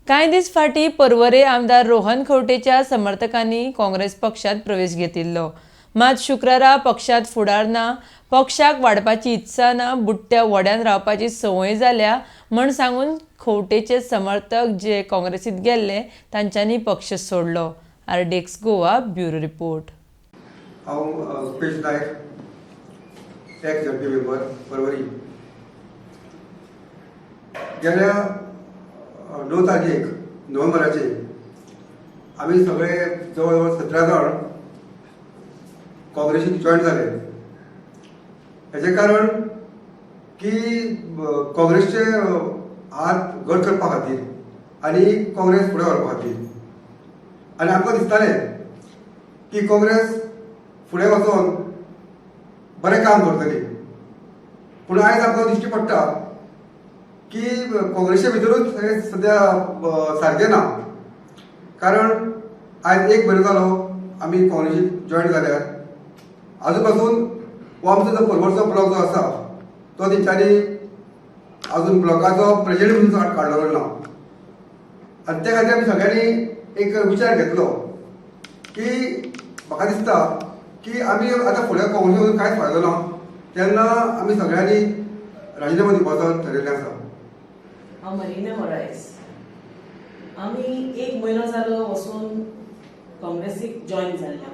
कांय दीस फाटीं पर्वरे आमदार रोहन खंवटेच्या समर्थकांनी काँग्रेस पक्षांत प्रवेश घेतिल्लो. मात शुक्रारा पक्षांत फुडार ना, पक्षाक वाडपाची इत्सा ना, बुडट्या वड्यान रावपाची संवय जाल्या म्हण सांगून खंवटेचे समर्थक जे काँग्रेसींत गेल्ले तांच्यांनी पक्ष सोडलो. आरडेक्स गोवा ब्युरो रिपोर्ट. हांव सुपेश नायक, एक्स झडपी मेंबर पर्वरी. गेल्या 9 तारखेक नोव्हेंबराचे आम्ही सगळे जवळ 17 जण काँग्रेसीत जॉईन जाले. हेचे कारण की काँग्रेसचे हात घट करपा खातीर आनी काँग्रेस फुडें व्हरपा खातीर. आनी आमकां दिसतालें की काँग्रेस फुडें वचून बरें काम करतली. पूण आयज आमकां दिश्टी पडटा की काँग्रेसी भितरूच हे सद्या सारकें ना. कारण आयज 1 म्हयनो जालो आमी काँग्रेसीत जॉईन जाल्यार. आजून पासून हो आमचो जो पर्वरचो ब्लॉक जो आसा तो तेंच्यांनी आजून ब्लॉकाचो प्रेसिडेंट म्हणून काडलेलो ना. आनी त्या खातीर आमी सगळ्यांनी एक विचार घेतलो की म्हाका दिसता की आमी आतां फुडें काँग्रेसी वचून कांयच फायदो ना. तेन्ना आमी सगळ्यांनी राजिनामा दिवपाचो थारायिल्लें आसा. हांव मरीना मोरायस. आमी 1 म्हयनो जालो वचून काँग्रेसीक जॉईन जाल्ल्या.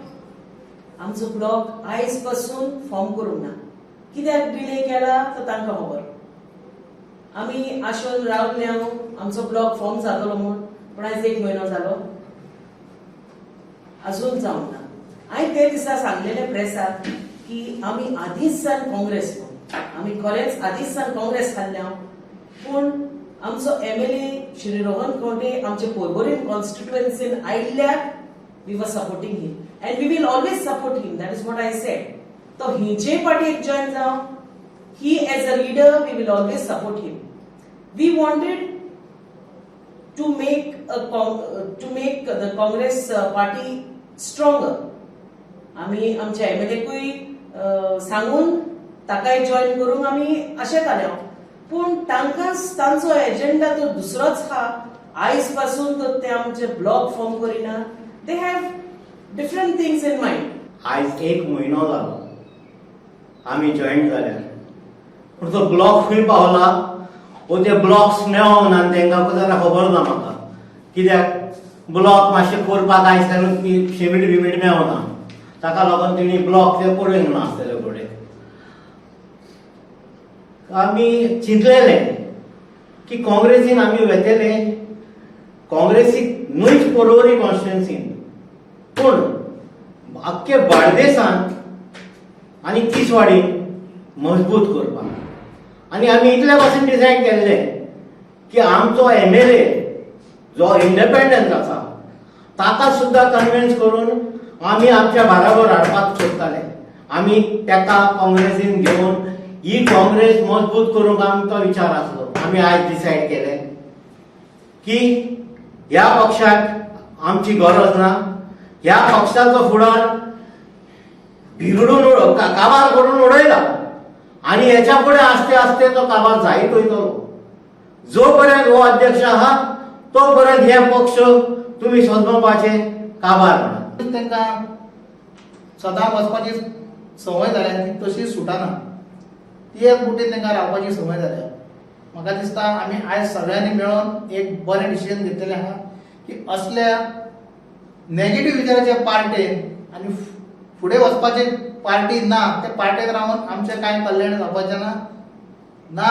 आमचो ब्लॉक आयज पासून फॉर्म करूंक ना. कित्याक डिले केला तो तांकां खबर. आमी आशोवन रावल्ले आमचो ब्लॉक फॉर्म जातलो म्हूण, पूण आयज 1 म्हयनो जालो अजून जावंक ना. हांवें ते दिसा सांगलेले प्रेसाक की आमी आदींच सावन काँग्रेस म्हणून. आमी खरेंच आदींच सावन काँग्रेस घाल्ल्या. पूण आमचो MLA श्री रोहन खंवटे आमचे पर्वरीम कॉन्स्टिट्युएन्सीन आयिल्ल्याक we are supporting him and we will always support him. That is what I said. तो हिचे पार्टीक जॉईन जावं. ही as a leader we will always support him. We wanted to make the Congress party stronger. आमी आमच्या MLAकूय सांगून ताकाय join करूंक आमी आशेत आल्या. पूण तांचो एजेंडा तो दुसरोच हा. आयज पासून ते आमचे ब्लॉक फॉर्म करिना. They have different things in mind. आयज 1 म्हयनो जालो आमी जॉईन जाल्यार. पूण तो ब्लॉक खंय पावला वो ते ब्लॉक्स मेळोंक ना. तांकां जाल्यार खबर ना म्हाका. कित्याक ब्लॉक मातशें करपाक आयज शिमीट बिमीट मेळना. ताका लागून तेणी ब्लॉक ते पळोवंक ना आसतले फुडें. आमी चिंतलेले की काँग्रेसीन आमी वेतेले. काँग्रेसीक न्हूच पर्वरी कॉन्स्टिट्युएन्सीन पूण आख्खे बार्देसांत आनी तिसवाडीन मजबूत करपाक. आनी आमी इतले पासून डिसायड केल्ले की आमचो MLA जो इंडिपेंडंट आसा ताका सुद्दां कन्विन्स करून आमी आमच्या बाराबर हाडपाक सोदताले. आमी ताका काँग्रेसीन घेवन ही काँग्रेस मजबूत करूंक आमचो विचार आसलो. आमी आयज डिसायड केले की ह्या पक्षाक आमची गरज ना. ह्या पक्षाचो फुडार बिगडून काबार करून उडयला आनी हेच्या फुडें आस्ते आस्ते तो काबार जायत वयतलो. जो पर्यंत हो अध्यक्ष आहा तो पर्यंत हे पक्ष तुमी सोदपाचे काबार म्हणा. तांकां सदां वचपाची संवय जाल्या ती तशी सुटना. ती एक बुटीन तांकां रावपाची संवय जाल्या. म्हाका दिसता आमी आयज सगळ्यांनी मेळोन एक बरें डिसिजन घेतलेलें आहा की असल्या नेगेटिव्ह विचाराचे पार्टेन आनी फुडें वचपाचे पार्टी ना ते पार्टेक रावन आमचें कांय कल्याण जावपाचें ना.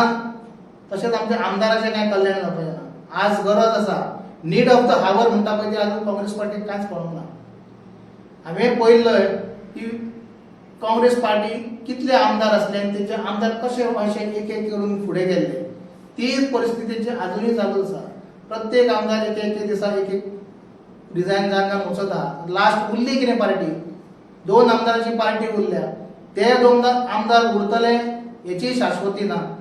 तशेंच आमच्या आमदाराचें कांय कल्याण जावपाचें ना. आज गरज आसा. नीड ऑफ द हावर म्हणटा पळय ती आजून काँग्रेस पार्टीक कांयच पळोवंक ना. हांवें पळयल्लय की काँग्रेस पार्टी कितले आमदार असले आनी तेंचे आमदार कशे अशे एक एक करून फुडें गेल्ले. तीच परिस्थितीची अजूनय चालू आसा. प्रत्येक आमदार एक दिसा एक रिजायन जावन वचत आहा. लास्ट उरली कितें पार्टी 2 आमदाराची पार्टी उरल्या. ते 2 आमदार उरतले हेची शाश्वती ना.